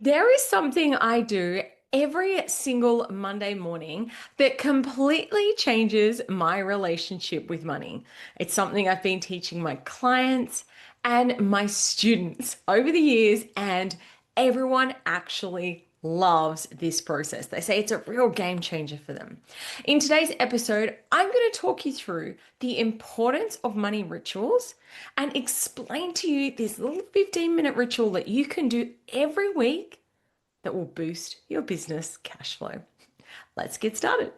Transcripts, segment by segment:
There is something I do every single Monday morning that completely changes my relationship with money. It's something I've been teaching my clients and my students over the years, and everyone actually loves this process. They say it's a real game changer for them. In today's episode, I'm going to talk you through the importance of money rituals and explain to you this little 15-minute ritual that you can do every week that will boost your business cash flow. Let's get started.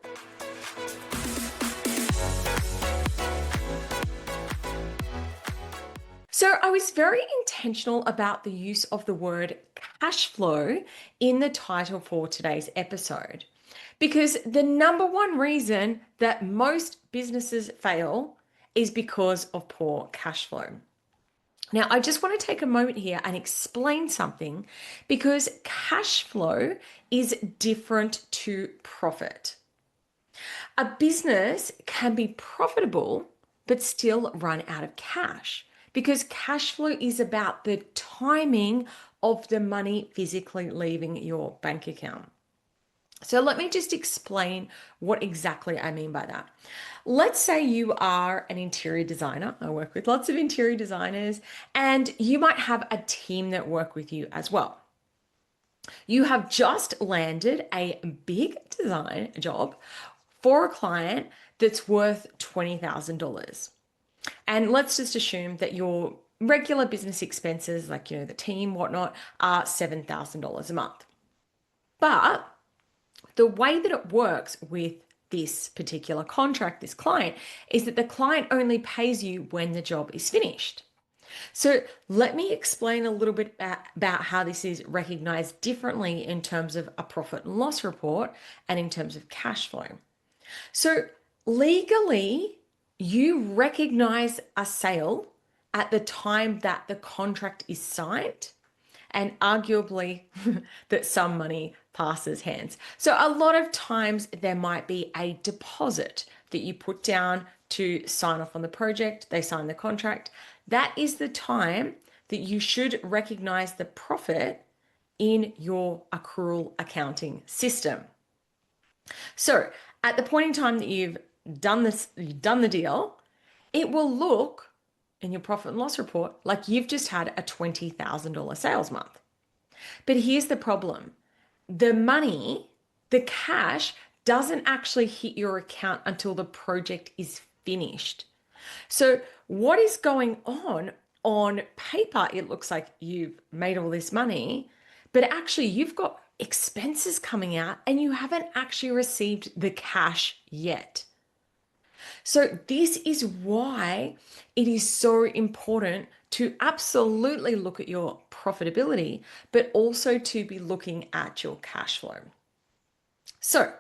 So, I was very intentional about the use of the word cash flow in the title for today's episode because the number one reason that most businesses fail is because of poor cash flow. Now, I just want to take a moment here and explain something because cash flow is different to profit. A business can be profitable but still run out of cash because cash flow is about the timing of the money physically leaving your bank account. So let me just explain what exactly I mean by that. Let's say you are an interior designer. I work with lots of interior designers, and you might have a team that work with you as well. You have just landed a big design job for a client that's worth $20,000. And let's just assume that your regular business expenses, like, the team, whatnot, are $7,000 a month. But the way that it works with this particular contract, this client, is that the client only pays you when the job is finished. So let me explain a little bit about how this is recognized differently in terms of a profit and loss report and in terms of cash flow. So legally, you recognize a sale at the time that the contract is signed, and arguably that some money passes hands. So a lot of times there might be a deposit that you put down to sign off on the project. They sign the contract. That is the time that you should recognize the profit in your accrual accounting system. So at the point in time that you've done the deal, it will look in your profit and loss report like you've just had a $20,000 sales month. But here's the problem. The money, the cash, doesn't actually hit your account until the project is finished. So what is going on paper, it looks like you've made all this money, but actually you've got expenses coming out and you haven't actually received the cash yet. So this is why it is so important to absolutely look at your profitability, but also to be looking at your cash flow. So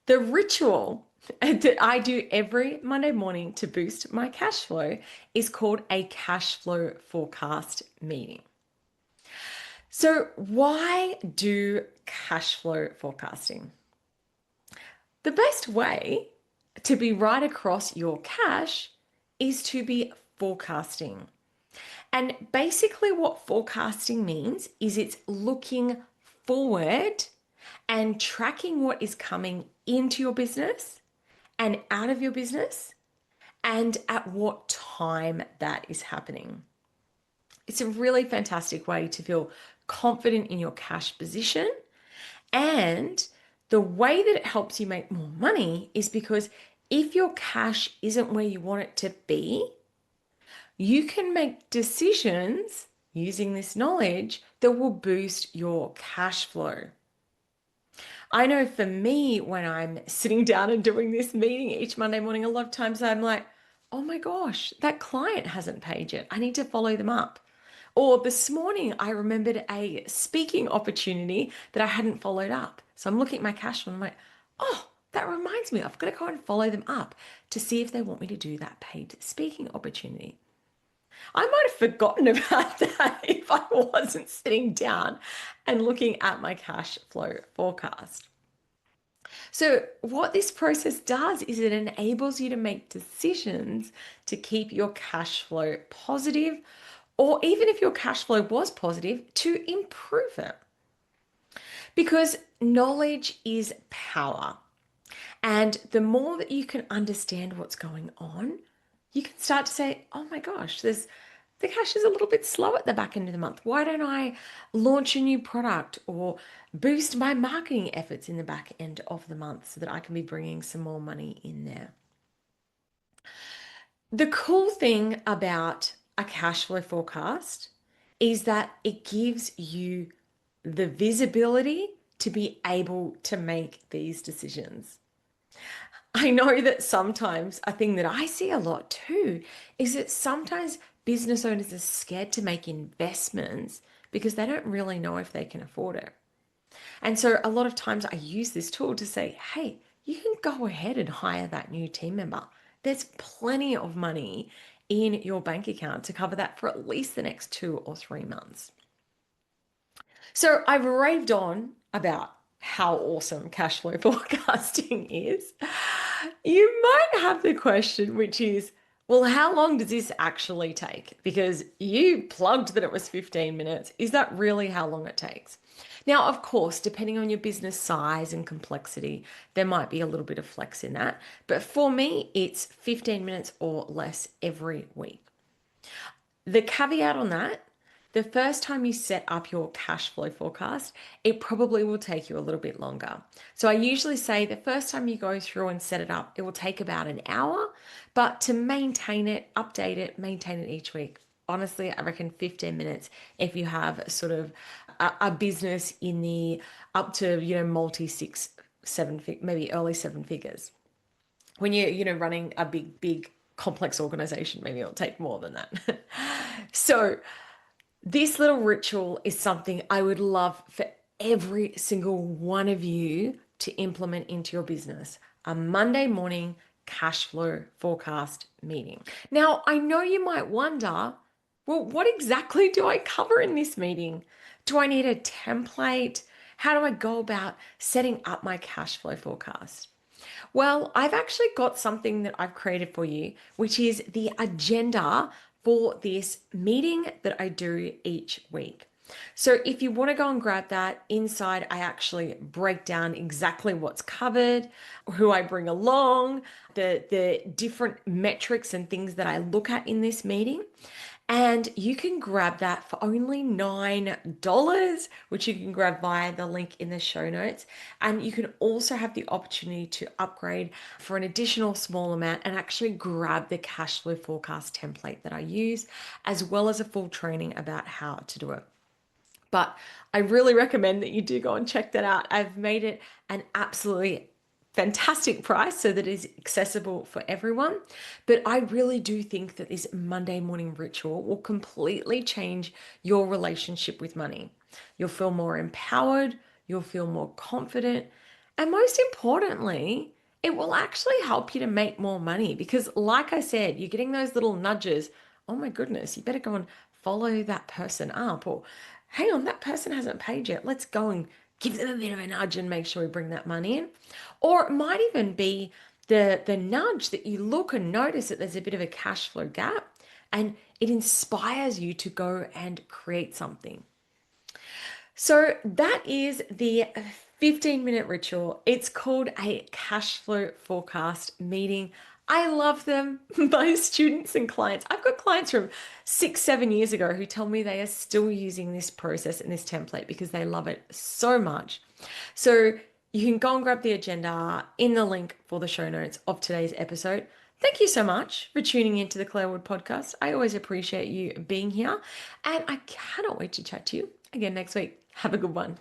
the ritual that I do every Monday morning to boost my cash flow is called a cash flow forecast meeting. So why do cash flow forecasting? The best way to be right across your cash is to be forecasting. And basically, what forecasting means is it's looking forward and tracking what is coming into your business and out of your business and at what time that is happening. It's a really fantastic way to feel confident in your cash position. And the way that it helps you make more money is because if your cash isn't where you want it to be, you can make decisions using this knowledge that will boost your cash flow. I know for me, when I'm sitting down and doing this meeting each Monday morning, a lot of times I'm like, oh my gosh, that client hasn't paid yet. I need to follow them up. Or this morning, I remembered a speaking opportunity that I hadn't followed up. So I'm looking at my cash flow and I'm like, oh, that reminds me, I've got to go and follow them up to see if they want me to do that paid speaking opportunity. I might have forgotten about that if I wasn't sitting down and looking at my cash flow forecast. So what this process does is it enables you to make decisions to keep your cash flow positive, or even if your cash flow was positive, to improve it. Because knowledge is power. And the more that you can understand what's going on, you can start to say, oh my gosh, the cash is a little bit slow at the back end of the month. Why don't I launch a new product or boost my marketing efforts in the back end of the month so that I can be bringing some more money in there? The cool thing about a cash flow forecast is that it gives you the visibility to be able to make these decisions. I know that sometimes a thing that I see a lot too is that sometimes business owners are scared to make investments because they don't really know if they can afford it. And so a lot of times I use this tool to say, hey, you can go ahead and hire that new team member. There's plenty of money in your bank account to cover that for at least the next 2 or 3 months. So I've raved on about how awesome cash flow forecasting is. You might have the question, which is, well, how long does this actually take? Because you plugged that it was 15 minutes. Is that really how long it takes? Now, of course, depending on your business size and complexity, there might be a little bit of flex in that. But for me, it's 15 minutes or less every week. The caveat on that, the first time you set up your cash flow forecast, it probably will take you a little bit longer. So I usually say the first time you go through and set it up, it will take about an hour, but to maintain it, update it, maintain it each week. Honestly, I reckon 15 minutes if you have sort of a business in the up to, multi six, maybe early seven figures. When you're running a big complex organization, maybe it'll take more than that. So this little ritual is something I would love for every single one of you to implement into your business. A Monday morning cash flow forecast meeting. Now, I know you might wonder, well, what exactly do I cover in this meeting? Do I need a template? How do I go about setting up my cash flow forecast? Well, I've actually got something that I've created for you, which is the agenda for this meeting that I do each week. So if you want to go and grab that, inside I actually break down exactly what's covered, who I bring along, the different metrics and things that I look at in this meeting. And you can grab that for only $9, which you can grab via the link in the show notes. And you can also have the opportunity to upgrade for an additional small amount and actually grab the cash flow forecast template that I use, as well as a full training about how to do it. But I really recommend that you do go and check that out. I've made it an absolutely fantastic price so that it is accessible for everyone. But I really do think that this Monday morning ritual will completely change your relationship with money. You'll feel more empowered, you'll feel more confident, and most importantly, it will actually help you to make more money because, like I said, you're getting those little nudges. Oh my goodness, you better go and follow that person up, or hang on, that person hasn't paid yet. Let's go and give them a bit of a nudge and make sure we bring that money in. Or it might even be the nudge that you look and notice that there's a bit of a cash flow gap and it inspires you to go and create something. So that is the 15-minute ritual. It's called a cash flow forecast meeting. I love them. My students and clients, I've got clients from 6, 7 years ago who tell me they are still using this process and this template because they love it so much. So you can go and grab the agenda in the link for the show notes of today's episode. Thank you so much for tuning into the Clare Wood podcast. I always appreciate you being here, and I cannot wait to chat to you again next week. Have a good one.